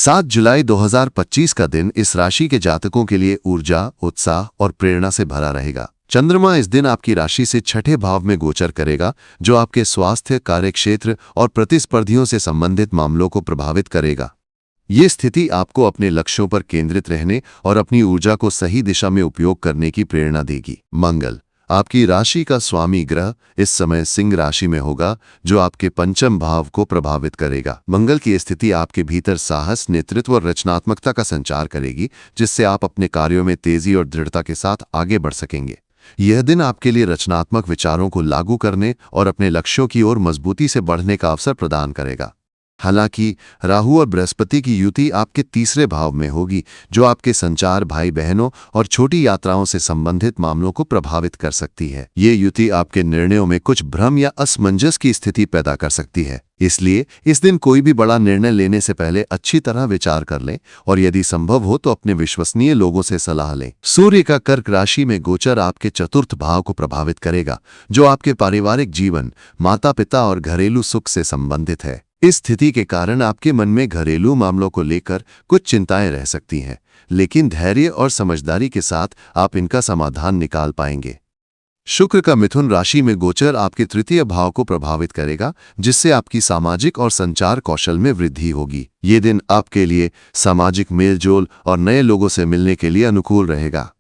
7 जुलाई 2025 का दिन इस राशि के जातकों के लिए ऊर्जा, उत्साह और प्रेरणा से भरा रहेगा। चंद्रमा इस दिन आपकी राशि से छठे भाव में गोचर करेगा, जो आपके स्वास्थ्य, कार्यक्षेत्र और प्रतिस्पर्धियों से संबंधित मामलों को प्रभावित करेगा। ये स्थिति आपको अपने लक्ष्यों पर केंद्रित रहने और अपनी ऊर्जा को सही दिशा में उपयोग करने की प्रेरणा देगी। मंगल, आपकी राशि का स्वामी ग्रह इस समय सिंह राशि में होगा, जो आपके पंचम भाव को प्रभावित करेगा। मंगल की स्थिति आपके भीतर साहस, नेतृत्व और रचनात्मकता का संचार करेगी, जिससे आप अपने कार्यों में तेजी और दृढ़ता के साथ आगे बढ़ सकेंगे। यह दिन आपके लिए रचनात्मक विचारों को लागू करने और अपने लक्ष्यों की ओर मजबूती से बढ़ने का अवसर प्रदान करेगा। हालांकि राहु और बृहस्पति की युति आपके तीसरे भाव में होगी, जो आपके संचार, भाई बहनों और छोटी यात्राओं से संबंधित मामलों को प्रभावित कर सकती है। ये युति आपके निर्णयों में कुछ भ्रम या असमंजस की स्थिति पैदा कर सकती है। इसलिए इस दिन कोई भी बड़ा निर्णय लेने से पहले अच्छी तरह विचार कर लें और यदि संभव हो तो अपने विश्वसनीय लोगों से सलाह लें। सूर्य का कर्क राशि में गोचर आपके चतुर्थ भाव को प्रभावित करेगा, जो आपके पारिवारिक जीवन, माता पिता और घरेलू सुख से संबंधित है। इस स्थिति के कारण आपके मन में घरेलू मामलों को लेकर कुछ चिंताएं रह सकती हैं, लेकिन धैर्य और समझदारी के साथ आप इनका समाधान निकाल पाएंगे। शुक्र का मिथुन राशि में गोचर आपके तृतीय भाव को प्रभावित करेगा, जिससे आपकी सामाजिक और संचार कौशल में वृद्धि होगी। ये दिन आपके लिए सामाजिक मेलजोल और नए लोगों से मिलने के लिए अनुकूल रहेगा।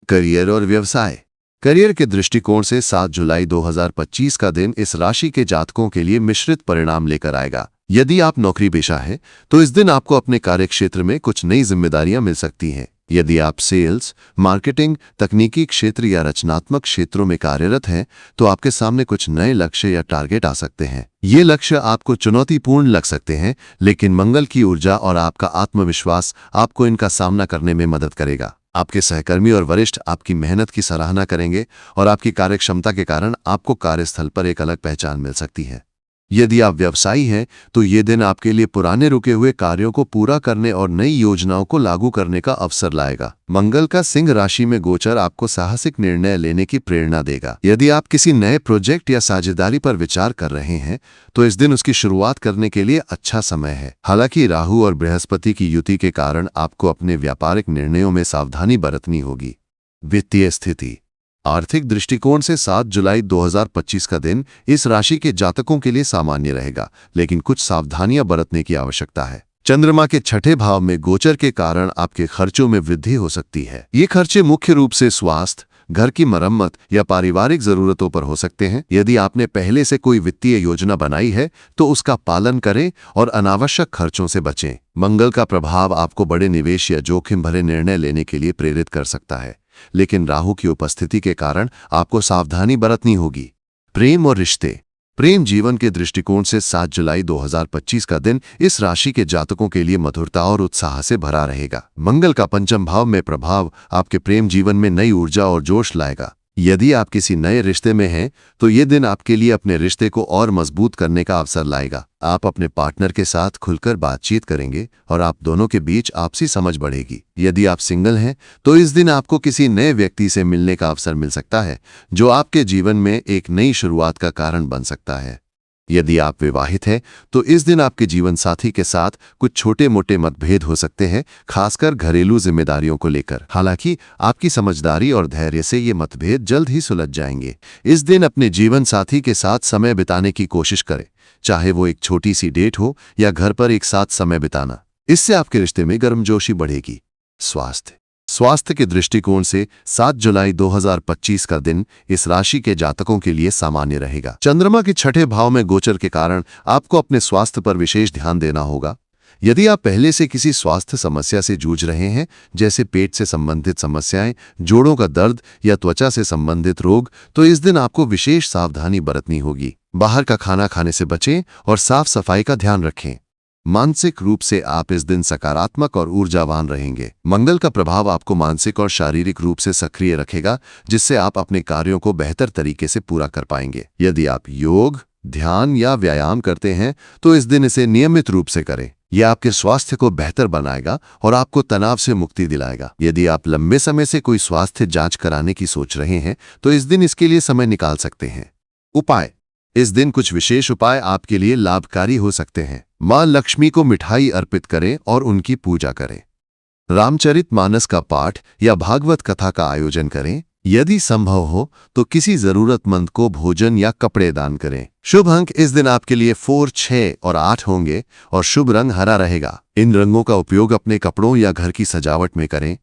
करियर और व्यवसाय। करियर के दृष्टिकोण से 7 जुलाई 2025 का दिन इस राशि के जातकों के लिए मिश्रित परिणाम लेकर आएगा। यदि आप नौकरी पेशा है तो इस दिन आपको अपने कार्यक्षेत्र में कुछ नई जिम्मेदारियां मिल सकती हैं। यदि आप सेल्स, मार्केटिंग, तकनीकी क्षेत्र या रचनात्मक क्षेत्रों में कार्यरत हैं तो आपके सामने कुछ नए लक्ष्य या टारगेट आ सकते हैं। ये लक्ष्य आपको चुनौतीपूर्ण लग सकते हैं, लेकिन मंगल की ऊर्जा और आपका आत्मविश्वास आपको इनका सामना करने में मदद करेगा। आपके सहकर्मी और वरिष्ठ आपकी मेहनत की सराहना करेंगे और आपकी कार्यक्षमता के कारण आपको कार्यस्थल पर एक अलग पहचान मिल सकती है। यदि आप व्यवसायी हैं तो ये दिन आपके लिए पुराने रुके हुए कार्यों को पूरा करने और नई योजनाओं को लागू करने का अवसर लाएगा। मंगल का सिंह राशि में गोचर आपको साहसिक निर्णय लेने की प्रेरणा देगा। यदि आप किसी नए प्रोजेक्ट या साझेदारी पर विचार कर रहे हैं तो इस दिन उसकी शुरुआत करने के लिए अच्छा समय है। हालांकि राहु और बृहस्पति की युति के कारण आपको अपने व्यापारिक निर्णयों में सावधानी बरतनी होगी। वित्तीय स्थिति। आर्थिक दृष्टिकोण से 7 जुलाई 2025 का दिन इस राशि के जातकों के लिए सामान्य रहेगा, लेकिन कुछ सावधानियां बरतने की आवश्यकता है। चंद्रमा के छठे भाव में गोचर के कारण आपके खर्चों में वृद्धि हो सकती है। ये खर्चे मुख्य रूप से स्वास्थ्य, घर की मरम्मत या पारिवारिक जरूरतों पर हो सकते हैं। यदि आपने पहले से कोई वित्तीय योजना बनाई है तो उसका पालन करें और अनावश्यक खर्चों से बचें। मंगल का प्रभाव आपको बड़े निवेश या जोखिम भरे निर्णय लेने के लिए प्रेरित कर सकता है, लेकिन राहु की उपस्थिति के कारण आपको सावधानी बरतनी होगी। प्रेम और रिश्ते। प्रेम जीवन के दृष्टिकोण से 7 जुलाई 2025 का दिन इस राशि के जातकों के लिए मधुरता और उत्साह से भरा रहेगा। मंगल का पंचम भाव में प्रभाव आपके प्रेम जीवन में नई ऊर्जा और जोश लाएगा। यदि आप किसी नए रिश्ते में हैं तो ये दिन आपके लिए अपने रिश्ते को और मजबूत करने का अवसर लाएगा। आप अपने पार्टनर के साथ खुलकर बातचीत करेंगे और आप दोनों के बीच आपसी समझ बढ़ेगी। यदि आप सिंगल हैं तो इस दिन आपको किसी नए व्यक्ति से मिलने का अवसर मिल सकता है, जो आपके जीवन में एक नई शुरुआत का कारण बन सकता है। यदि आप विवाहित हैं तो इस दिन आपके जीवन साथी के साथ कुछ छोटे मोटे मतभेद हो सकते हैं, खासकर घरेलू जिम्मेदारियों को लेकर। हालांकि आपकी समझदारी और धैर्य से ये मतभेद जल्द ही सुलझ जाएंगे। इस दिन अपने जीवन साथी के साथ समय बिताने की कोशिश करें, चाहे वो एक छोटी सी डेट हो या घर पर एक साथ समय बिताना। इससे आपके रिश्ते में गर्मजोशी बढ़ेगी। स्वास्थ्य के दृष्टिकोण से 7 जुलाई 2025 का दिन इस राशि के जातकों के लिए सामान्य रहेगा। चंद्रमा के छठे भाव में गोचर के कारण आपको अपने स्वास्थ्य पर विशेष ध्यान देना होगा। यदि आप पहले से किसी स्वास्थ्य समस्या से जूझ रहे हैं, जैसे पेट से संबंधित समस्याएं, जोड़ों का दर्द या त्वचा से संबंधित रोग, तो इस दिन आपको विशेष सावधानी बरतनी होगी। बाहर का खाना खाने से बचें और साफ सफाई का ध्यान रखें। मानसिक रूप से आप इस दिन सकारात्मक और ऊर्जावान रहेंगे। मंगल का प्रभाव आपको मानसिक और शारीरिक रूप से सक्रिय रखेगा, जिससे आप अपने कार्यों को बेहतर तरीके से पूरा कर पाएंगे। यदि आप योग, ध्यान या व्यायाम करते हैं तो इस दिन इसे नियमित रूप से करें। यह आपके स्वास्थ्य को बेहतर बनाएगा और आपको तनाव से मुक्ति दिलाएगा। यदि आप लंबे समय से कोई स्वास्थ्य जांच कराने की सोच रहे हैं तो इस दिन इसके लिए समय निकाल सकते हैं। उपाय। इस दिन कुछ विशेष उपाय आपके लिए लाभकारी हो सकते हैं। माँ लक्ष्मी को मिठाई अर्पित करें और उनकी पूजा करें। रामचरितमानस का पाठ या भागवत कथा का आयोजन करें। यदि संभव हो तो किसी जरूरतमंद को भोजन या कपड़े दान करें। शुभ अंक इस दिन आपके लिए 4, 6 और 8 होंगे और शुभ रंग हरा रहेगा। इन रंगों का उपयोग अपने कपड़ों या घर की सजावट में करें।